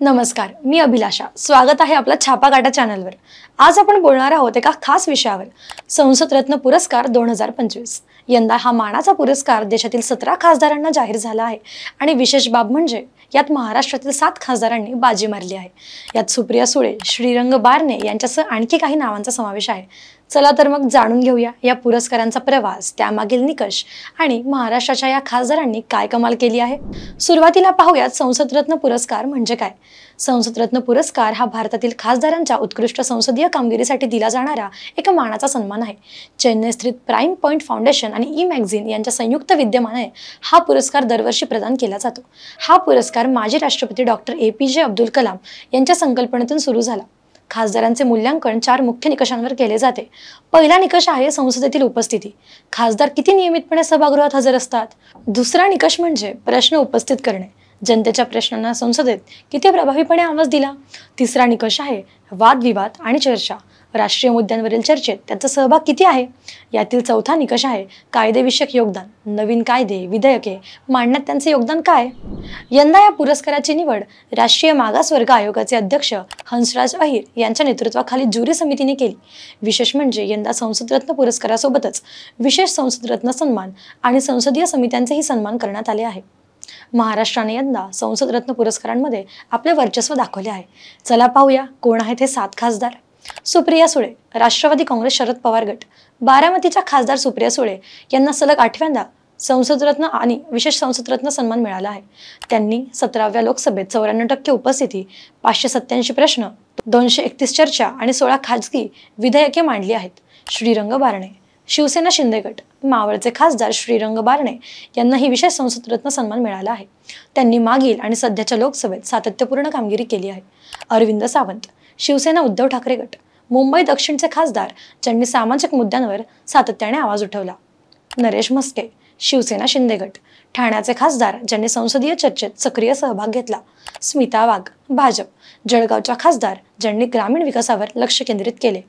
नमस्कार, मी अभिलाषा. स्वागत आहे आपल्या छापाकाटा चॅनलवर. आज आपण बोलणार आहोत एका खास विषयावर, संसद रत्न पुरस्कार 2025. यंदा हा मानाचा पुरस्कार देशातील 17 खासदारांना जाहीर झाला आहे आणि विशेष बाब म्हणजे यात महाराष्ट्रातील 7 खासदारांनी बाजी मारली आहे. यात सुप्रिया सुळे, श्रीरंग बारणे यांच्यासह आणखी काही नावांचा समावेश आहे. चला तर मग जाणून घेऊया या पुरस्कारांचा प्रवास, त्यामागील निकष आणि महाराष्ट्राच्या या खासदारांनी काय कमाल केली आहे. सुरुवातीला पाहूयात संसद रत्न पुरस्कार म्हणजे काय. संसद रत्न पुरस्कार हा भारतातील खासदारांच्या उत्कृष्ट संसदीय कामगिरीसाठी दिला जाणारा एक मानाचा सन्मान आहे. चेन्नई स्थित प्राइम पॉइंट फाउंडेशन आणि ई मॅगझिन यांच्या संयुक्त विद्यमाने हा पुरस्कार दरवर्षी प्रदान केला जातो. हा पुरस्कार माजी राष्ट्रपती डॉक्टर APJ अब्दुल कलाम यांच्या संकल्पनेतून सुरू झाला. खासदारांचे मूल्यांकन 4 मुख्य निकषांवर केले जाते. पहिला निकष आहे संसदेतील उपस्थिती. खासदार किती नियमितपणे सभागृहात हजर असतात. दुसरा निकष म्हणजे प्रश्न उपस्थित करणे. जनतेच्या प्रश्नांना संसदेत किती प्रभावीपणे आवाज दिला. तिसरा निकष आहे वादविवाद आणि चर्चा. राष्ट्रीय मुद्द्यांवरील चर्चेत त्यांचा सहभाग किती आहे. यातील चौथा निकष आहे कायदेविषयक योगदान. नवीन कायदे, विधेयके मांडण्यात त्यांचे योगदान काय. यंदा या पुरस्काराची निवड राष्ट्रीय मागासवर्ग आयोगाचे अध्यक्ष हंसराज अहिर यांच्या नेतृत्वाखाली ज्युरी समितीने केली. विशेष म्हणजे यंदा संसद रत्न पुरस्कारासोबतच विशेष संसद रत्न सन्मान आणि संसदीय समित्यांचेही सन्मान करण्यात आले आहे. महाराष्ट्राने यंदा संसद रत्न पुरस्कारांमध्ये आपले वर्चस्व दाखवले आहे. चला पाहूया कोण आहेत हे 7 खासदार. सुप्रिया सुळे, राष्ट्रवादी काँग्रेस शरद पवार गट. बारामतीच्या खासदार सुप्रिया सुळे यांना सलग 8व्यांदा संसद रत्न आणि विशेष संसद रत्न सन्मान मिळाला आहे. त्यांनी 17व्या लोकसभेत 94% उपस्थिती, 587 प्रश्न, 231 चर्चा आणि 16 खाजगी विधेयके मांडली आहेत. श्रीरंग बारणे, शिवसेना शिंदे गट. मावळचे खासदार श्रीरंग बारणे यांनाही विशेष संसद रत्न सन्मान मिळाला आहे. त्यांनी मागील आणि सध्याच्या लोकसभेत सातत्यपूर्ण कामगिरी केली आहे. अरविंद सावंत, शिवसेना उद्धव ठाकरे गट. मुंबई दक्षिणचे खासदार ज्यांनी सामाजिक मुद्द्यांवर सातत्याने आवाज उठवला. नरेश म्हस्के, शिवसेना शिंदे गट. ठाण्याचे खासदार ज्यांनी संसदीय चर्चेत सक्रिय सहभाग घेतला. स्मिता वाघ, भाजप. जळगावच्या खासदार ज्यांनी ग्रामीण विकासावर लक्ष केंद्रित केले.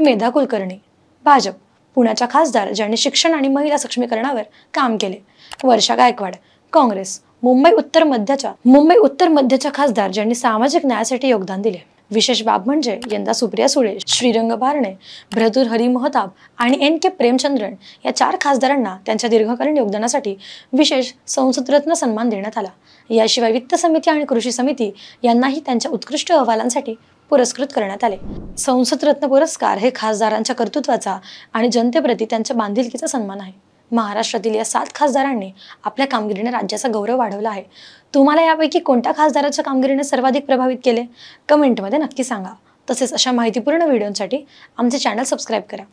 मेधा कुलकर्णी, भाजप. पुण्याच्या खासदार ज्यांनी शिक्षण आणि महिला सक्षमीकरणावर काम केले. वर्षा गायकवाड, काँग्रेस. मुंबई उत्तर मध्यच्या खासदार ज्यांनी सामाजिक न्यायासाठी योगदान दिले. विशेष बाब म्हणजे यंदा सुप्रिया सुळे, श्रीरंग बारणे, भ्रतुर हरी महताब आणि NK प्रेमचंद्रन या 4 खासदारांना त्यांच्या दीर्घकालीन योगदानासाठी विशेष संसद रत्न सन्मान देण्यात आला. याशिवाय वित्त समिती आणि कृषी समिती यांनाही त्यांच्या उत्कृष्ट अहवालांसाठी पुरस्कृत करण्यात आले. संसद रत्न पुरस्कार हे खासदारांच्या कर्तृत्वाचा आणि जनतेप्रती त्यांच्या बांधिलकीचा सन्मान आहे. महाराष्ट्रातील या 7 खासदारांनी आपल्या कामगिरीने राज्याचा गौरव वाढवला आहे. तुम्हाला यापैकी कोणत्या खासदाराच्या कामगिरीने सर्वाधिक प्रभावित केले, कमेंटमध्ये नक्की सांगा. तसेच अशा माहितीपूर्ण व्हिडिओंसाठी आमचे चॅनल सबस्क्राईब करा.